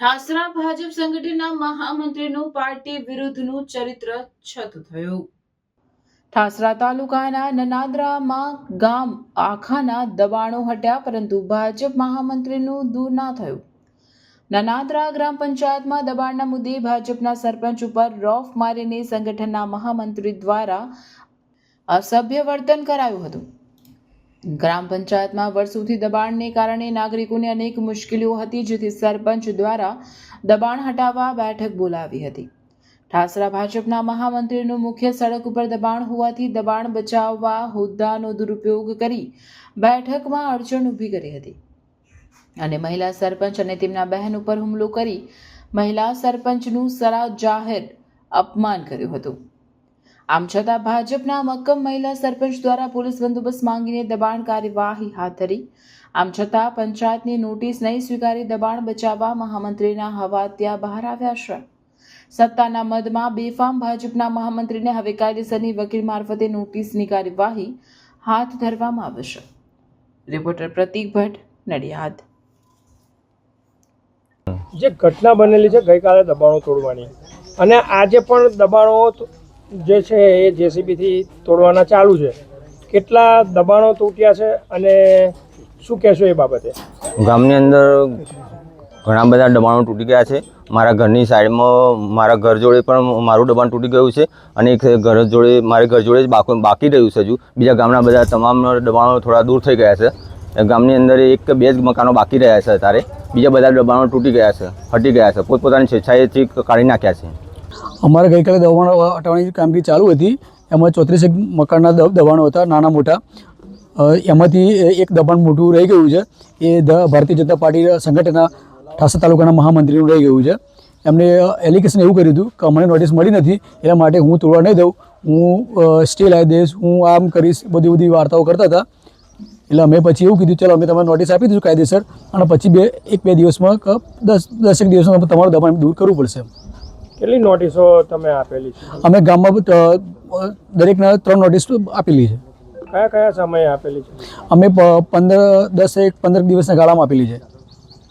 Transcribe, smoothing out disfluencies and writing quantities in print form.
ઠાસરા ભાજપ સંગઠનના મહામંત્રીનું પાર્ટી વિરુદ્ધનું ચરિત્ર છતું થયું। ઠાસરા તાલુકાના નનાદરામાં ગામ આખાના દબાણો હટ્યા, પરંતુ ભાજપ મહામંત્રીનું દૂર ના થયું। નનાદરા ગ્રામ પંચાયતમાં દબાણના મુદ્દે ભાજપના સરપંચ ઉપર રોફ મારીને સંગઠનના મહામંત્રી દ્વારા અસભ્ય વર્તન કરાયું હતું। ગ્રામ પંચાયતમાં વર્ષોથી દબાણને કારણે નાગરિકોને અનેક મુશ્કેલીઓ હતી, જેથી સરપંચ દ્વારા દબાણ હટાવવા બેઠક બોલાવી હતી। ઠાસરા ભાજપના મહામંત્રીનું મુખ્ય સડક ઉપર દબાણ હોવાથી દબાણ બચાવવા હોદ્દાનો દુરુપયોગ કરી બેઠકમાં અડચણ ઊભી કરી હતી અને મહિલા સરપંચ અને તેમના બહેન ઉપર હુમલો કરી મહિલા સરપંચનું સરા જાહેર અપમાન કર્યું હતું। આમ છતાં ભાજપના મક્કમ મહિલા સરપંચ દ્વારા પોલીસ બંદોબસ્ત માંગીને દબાણ કાર્યવાહી હાથ ધરી। આમ છતાં પંચાયતની નોટિસ નહીં સ્વીકારી દબાણ બચાવવા મહામંત્રીના હવાતિયા બહાર આવ્યા છે। સત્તાના મદમાં બેફામ ભાજપના મહામંત્રીને હવે કાયદેસરની વકીલ મારફતે નોટિસની કાર્યવાહી હાથ ધરવામાં આવશે। રિપોર્ટર પ્રતીક ભટ્ટ, નડિયાદ। જે ઘટના બનેલી છે ગઈકાલે દબાણો તોડવાની, અને આજે પણ દબાણો જે છે એ જેસીબીથી તોડવાના ચાલુ છે, કેટલા દબાણો તૂટ્યા છે અને શું કહેશો એ બાબતે? ગામની અંદર ઘણા બધા દબાણો તૂટી ગયા છે। મારા ઘરની સાઈડમાં મારા ઘર જોડે પણ મારું દબાણ તૂટી ગયું છે, અને એક ઘર જોડે મારી ઘર જોડે જ બાકી રહ્યું છે। હજુ બીજા ગામના બધા તમામ દબાણો થોડા દૂર થઈ ગયા છે। ગામની અંદર એક કે બે જ મકાનો બાકી રહ્યા છે અત્યારે, બીજા બધા દબાણો તૂટી ગયા છે, હટી ગયા છે, પોતપોતાની સ્વેચ્છાએથી કાઢી નાખ્યા છે। અમારે ગઈકાલે દબાણો હટાવવાની કામગીરી ચાલુ હતી, એમાં 34 મકાનના દબાણો હતા, નાના મોટા। એમાંથી એક દબાણ મોટું રહી ગયું છે, એ ભારતીય જનતા પાર્ટી સંગઠનના ઠાસરા તાલુકાના મહામંત્રીનું રહી ગયું છે। એમને એલિગેશન એવું કર્યું હતું કે અમને નોટિસ મળી નથી, એટલા માટે હું તોડવા નહીં દઉં, હું સ્ટે લાવી દઈશ, હું આમ કરીશ, બધી વાર્તાઓ કરતા હતા। એટલે અમે પછી એવું કીધું, ચાલો અમે તમને નોટિસ આપી દઈશું કાયદેસર, અને પછી એક બે દિવસમાં 10 દિવસમાં તમારું દબાણ દૂર કરવું પડશે। કેટલી નોટિસો તમે આપેલી છે? અમે ગામમાં દરેકના 3 નોટિસ આપેલી છે। કયા કયા સમયે આપેલી છે? અમે 15 દિવસના ગાળામાં આપેલી છે।